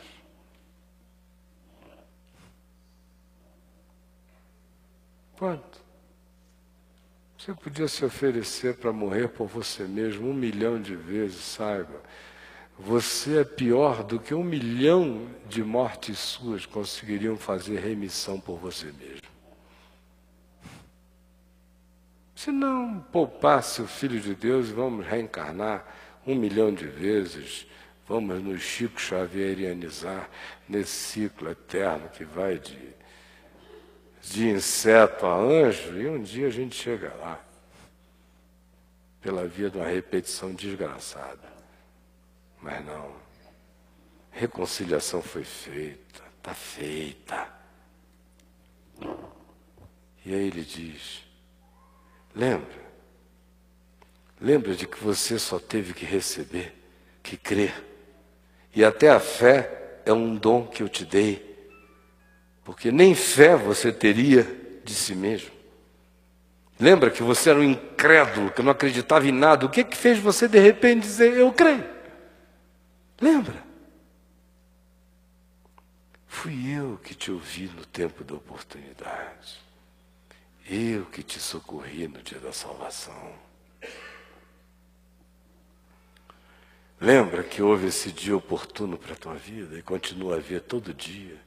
Quanto? Você podia se oferecer para morrer por você mesmo 1 milhão de vezes, saiba. Você é pior do que 1 milhão de mortes suas conseguiriam fazer remissão por você mesmo. Se não poupasse o Filho de Deus, vamos reencarnar 1 milhão de vezes, vamos nos Chico Xavierianizar nesse ciclo eterno que vai de inseto a anjo, e um dia a gente chega lá, pela via de uma repetição desgraçada. Mas não, reconciliação foi feita, está feita. E aí ele diz, lembra de que você só teve que receber, que crer. E até a fé é um dom que eu te dei, porque nem fé você teria de si mesmo. Lembra que você era um incrédulo, que não acreditava em nada. O que fez você de repente dizer, eu creio? Lembra? Fui eu que te ouvi no tempo da oportunidade. Eu que te socorri no dia da salvação. Lembra que houve esse dia oportuno para a tua vida e continua a haver todo dia.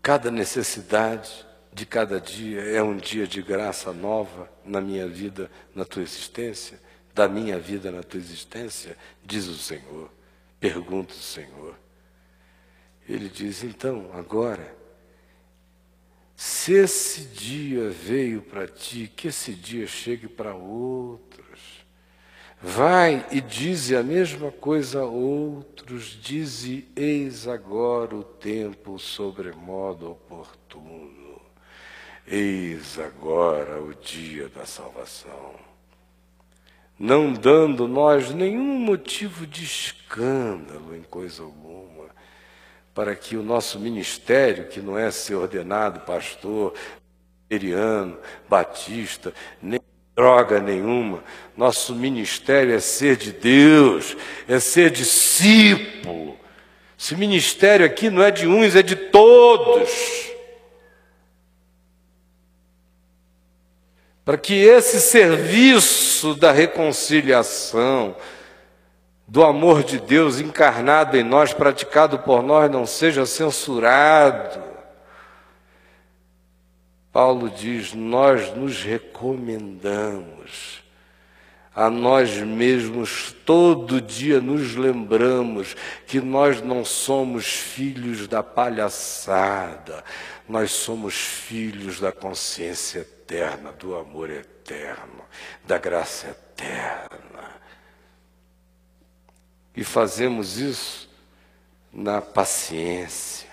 Cada necessidade de cada dia é um dia de graça nova na minha vida, na tua existência, da minha vida na tua existência, diz o Senhor. Pergunta o Senhor. Ele diz, então, agora, se esse dia veio para ti, que esse dia chegue para outros. Vai e dize a mesma coisa a outros, dize, eis agora o tempo sobremodo oportuno, eis agora o dia da salvação. Não dando nós nenhum motivo de escândalo em coisa alguma, para que o nosso ministério, que não é ser ordenado pastor, presbiteriano, batista, nem droga nenhuma, nosso ministério é ser de Deus, é ser discípulo. Esse ministério aqui não é de uns, é de todos. Para que esse serviço da reconciliação, do amor de Deus encarnado em nós, praticado por nós, não seja censurado. Paulo diz, nós nos recomendamos a nós mesmos, todo dia nos lembramos que nós não somos filhos da palhaçada, nós somos filhos da consciência eterna, do amor eterno, da graça eterna. E fazemos isso na paciência,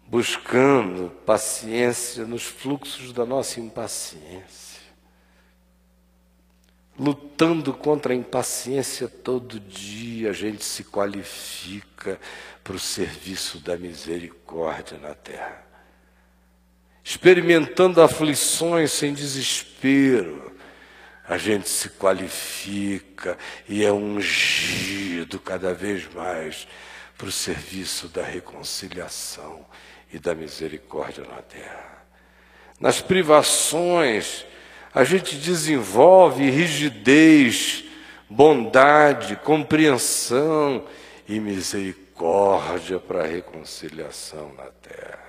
buscando paciência nos fluxos da nossa impaciência, lutando contra a impaciência todo dia, a gente se qualifica para o serviço da misericórdia na terra. experimentando aflições sem desespero, a gente se qualifica e é ungido cada vez mais para o serviço da reconciliação e da misericórdia na terra. Nas privações, a gente desenvolve rigidez, bondade, compreensão e misericórdia para a reconciliação na terra.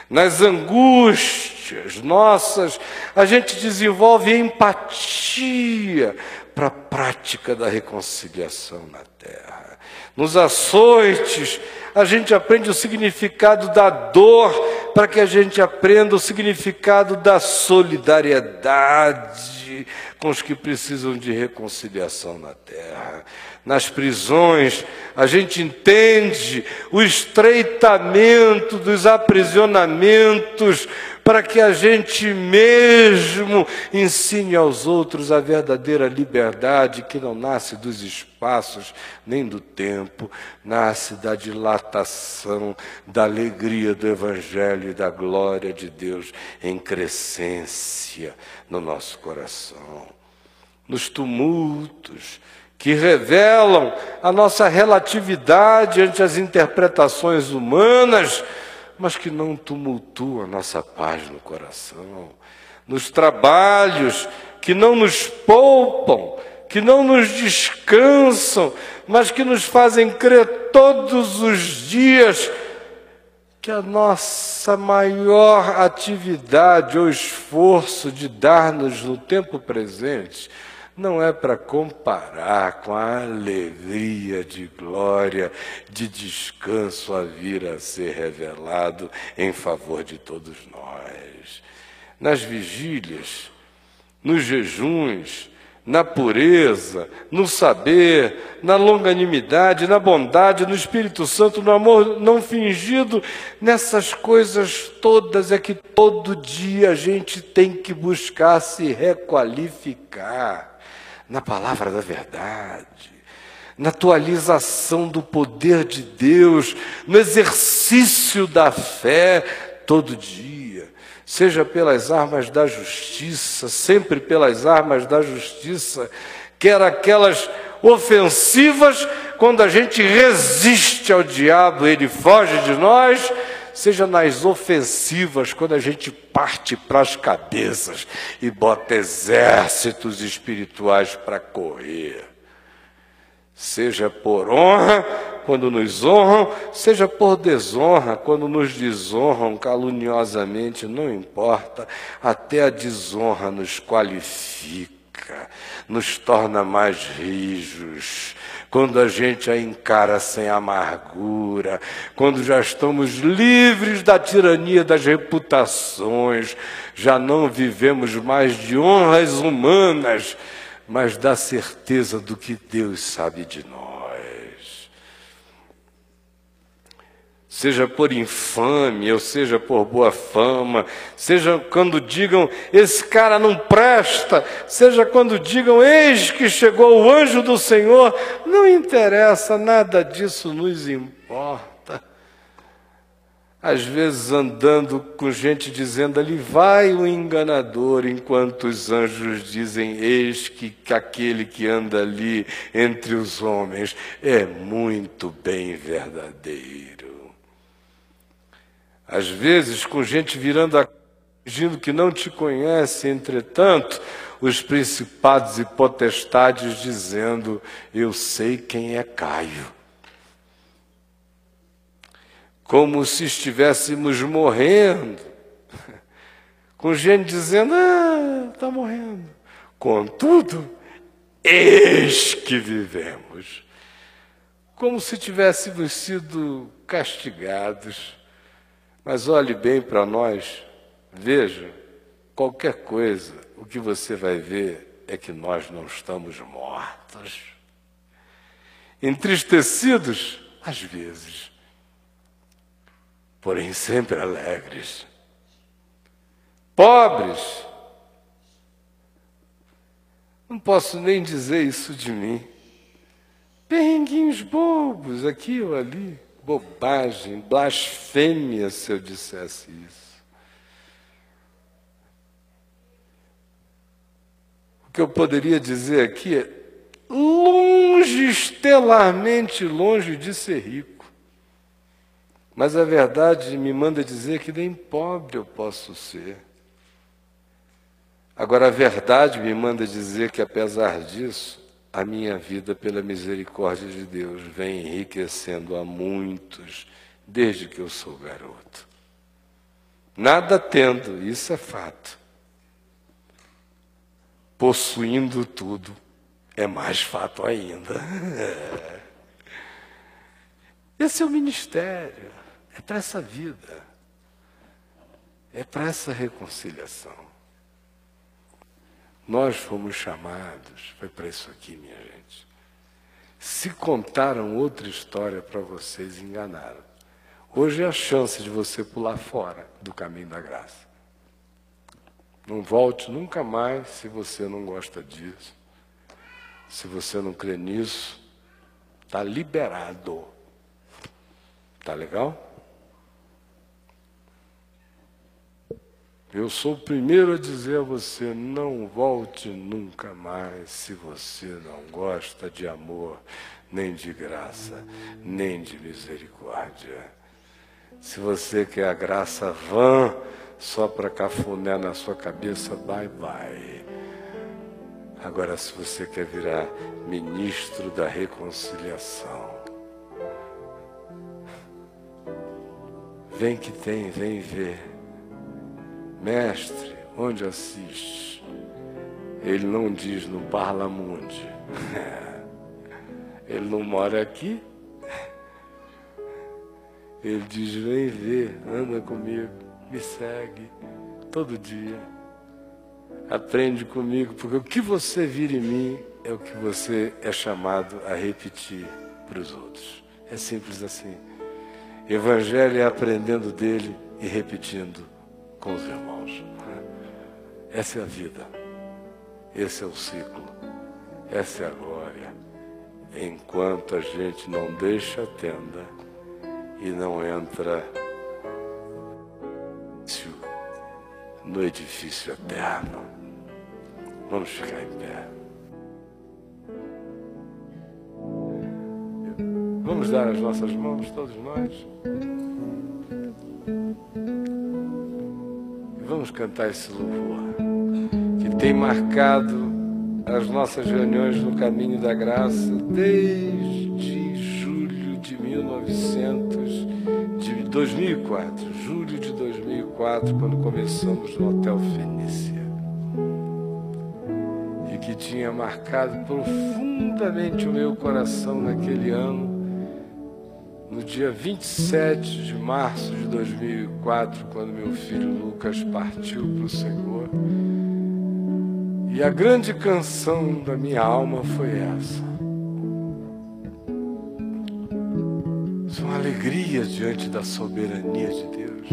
Nas angústias nossas, a gente desenvolve empatia para a prática da reconciliação na terra. Nos açoites, a gente aprende o significado da dor para que a gente aprenda o significado da solidariedade com os que precisam de reconciliação na terra. Nas prisões, a gente entende o estreitamento dos aprisionamentos para que a gente mesmo ensine aos outros a verdadeira liberdade que não nasce dos espaços nem do tempo, nasce da dilatação, da alegria do Evangelho e da glória de Deus em crescência no nosso coração. Nos tumultos que revelam a nossa relatividade ante as interpretações humanas, mas que não tumultuam a nossa paz no coração. Nos trabalhos que não nos poupam, que não nos descansam, mas que nos fazem crer todos os dias que a nossa maior atividade ou esforço de dar-nos no tempo presente não é para comparar com a alegria de glória, de descanso a vir a ser revelado em favor de todos nós. Nas vigílias, nos jejuns, na pureza, no saber, na longanimidade, na bondade, no Espírito Santo, no amor não fingido, nessas coisas todas é que todo dia a gente tem que buscar se requalificar na palavra da verdade, na atualização do poder de Deus, no exercício da fé todo dia, seja pelas armas da justiça, sempre pelas armas da justiça, quer aquelas ofensivas, quando a gente resiste ao diabo, ele foge de nós, seja nas ofensivas, quando a gente parte para as cabeças e bota exércitos espirituais para correr. Seja por honra, quando nos honram, seja por desonra, quando nos desonram caluniosamente, não importa, até a desonra nos qualifica, nos torna mais rijos. Quando a gente a encara sem amargura, quando já estamos livres da tirania das reputações, já não vivemos mais de honras humanas, mas da certeza do que Deus sabe de nós. Seja por infâmia, ou seja por boa fama, seja quando digam, esse cara não presta, seja quando digam, eis que chegou o anjo do Senhor, não interessa, nada disso nos importa. Às vezes andando com gente dizendo, ali vai o enganador, enquanto os anjos dizem, eis que aquele que anda ali entre os homens é muito bem verdadeiro. Às vezes, com gente virando a fingindo que não te conhece, entretanto, os principados e potestades dizendo, eu sei quem é Caio. Como se estivéssemos morrendo. Com gente dizendo, está morrendo. Contudo, eis que vivemos. Como se tivéssemos sido castigados. Mas olhe bem para nós, veja, qualquer coisa, o que você vai ver é que nós não estamos mortos. Entristecidos, às vezes, porém sempre alegres. Pobres, não posso nem dizer isso de mim. Perrenguinhos bobos, aqui ou ali. Bobagem, blasfêmia se eu dissesse isso. O que eu poderia dizer aqui é longe, estelarmente longe de ser rico. Mas a verdade me manda dizer que nem pobre eu posso ser. Agora, a verdade me manda dizer que, apesar disso, a minha vida, pela misericórdia de Deus, vem enriquecendo a muitos, desde que eu sou garoto. Nada tendo, isso é fato. Possuindo tudo, é mais fato ainda. Esse é o ministério, é para essa vida, é para essa reconciliação. Nós fomos chamados, foi para isso aqui, minha gente. Se contaram outra história para vocês, enganaram. Hoje é a chance de você pular fora do caminho da graça. Não volte nunca mais se você não gosta disso. Se você não crê nisso, está liberado. Tá legal? Eu sou o primeiro a dizer a você, não volte nunca mais se você não gosta de amor, nem de graça, nem de misericórdia. Se você quer a graça vã, só para cafuné na sua cabeça, bye bye. Agora, se você quer virar ministro da reconciliação, vem que tem, vem ver. Mestre, onde assiste? Ele não diz no Parlamundi. Ele não mora aqui. Ele diz, vem ver, anda comigo, me segue todo dia. Aprende comigo, porque o que você vira em mim é o que você é chamado a repetir para os outros. É simples assim. Evangelho é aprendendo dele e repetindo com os irmãos. Essa é a vida. Esse é o ciclo. Essa é a glória. Enquanto a gente não deixa a tenda e não entra no edifício eterno. Vamos ficar em pé. Vamos dar as nossas mãos, todos nós. E vamos cantar esse louvor que tem marcado as nossas reuniões no caminho da graça desde julho de 2004, julho de 2004, quando começamos no Hotel Fenícia, e que tinha marcado profundamente o meu coração naquele ano, no dia 27 de março de 2004, quando meu filho Lucas partiu para o Senhor. E a grande canção da minha alma foi essa. Uma alegria diante da soberania de Deus.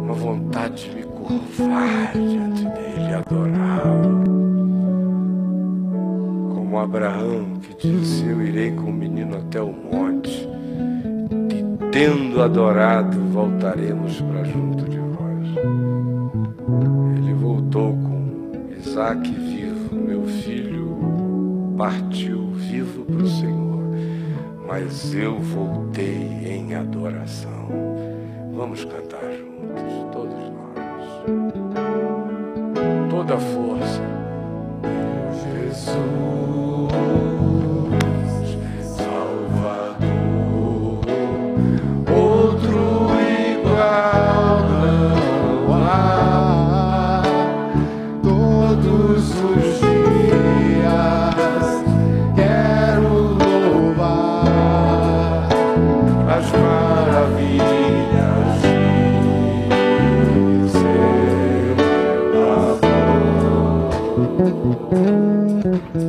Uma vontade de me curvar diante dele e adorá-lo. Como Abraão que disse, eu irei com o menino até o monte e tendo adorado, voltaremos para junto de vós. Ele voltou com Isaac vivo, meu filho partiu vivo para o Senhor. Mas eu voltei em adoração. Vamos cantar juntos, todos nós. Toda a força. Jesus, Salvador, outro igual não há. Todos os dias quero louvar as maravilhas de seu amor.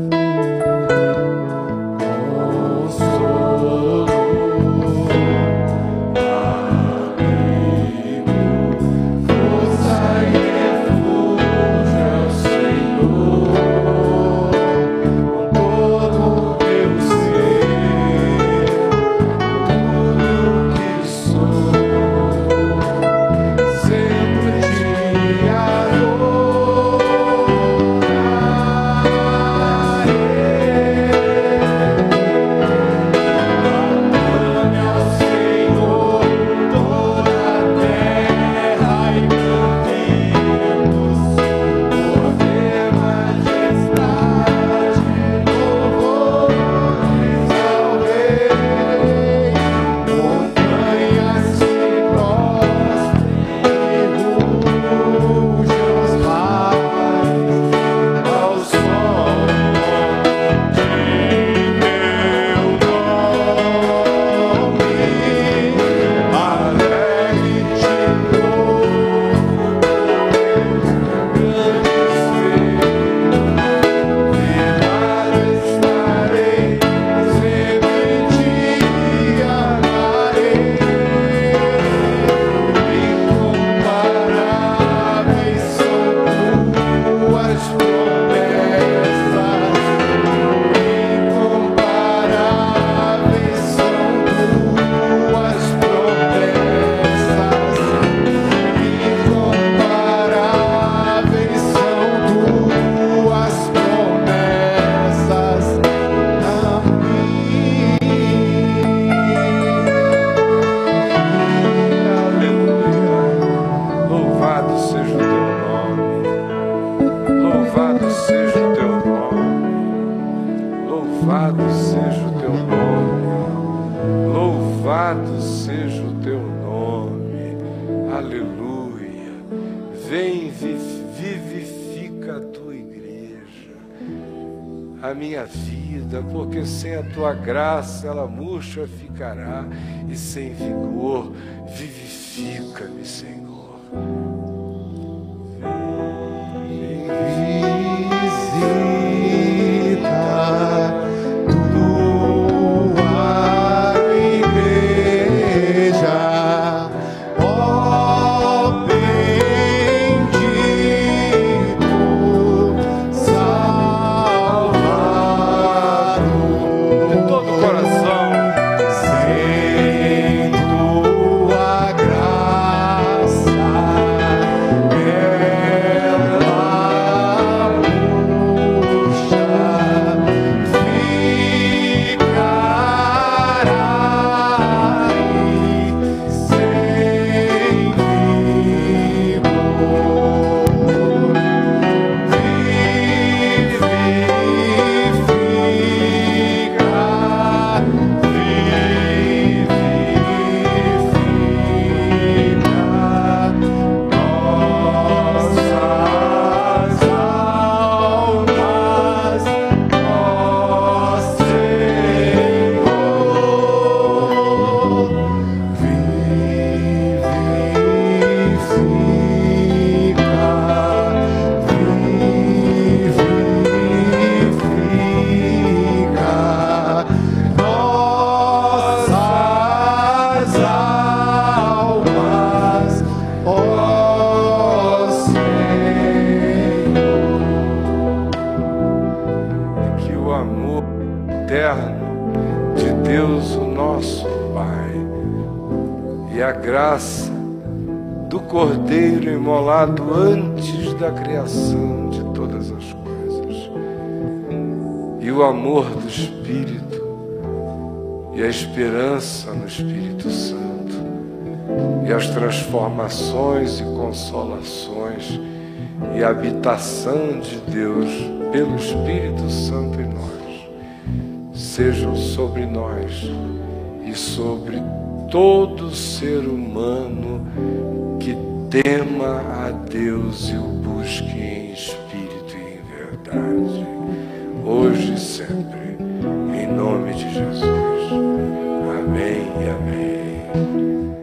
Louvado seja o teu nome, aleluia. Vem, vivifica a tua igreja, a minha vida, porque sem a tua graça ela murcha ficará, e sem vigor vivifica-me, Senhor. Cordeiro imolado antes da criação de todas as coisas, e o amor do Espírito, e a esperança no Espírito Santo, e as transformações e consolações, e a habitação de Deus pelo Espírito Santo em nós, sejam sobre nós e sobre todo ser humano que tema a Deus e o busque em espírito e em verdade, hoje e sempre, em nome de Jesus. Amém e amém.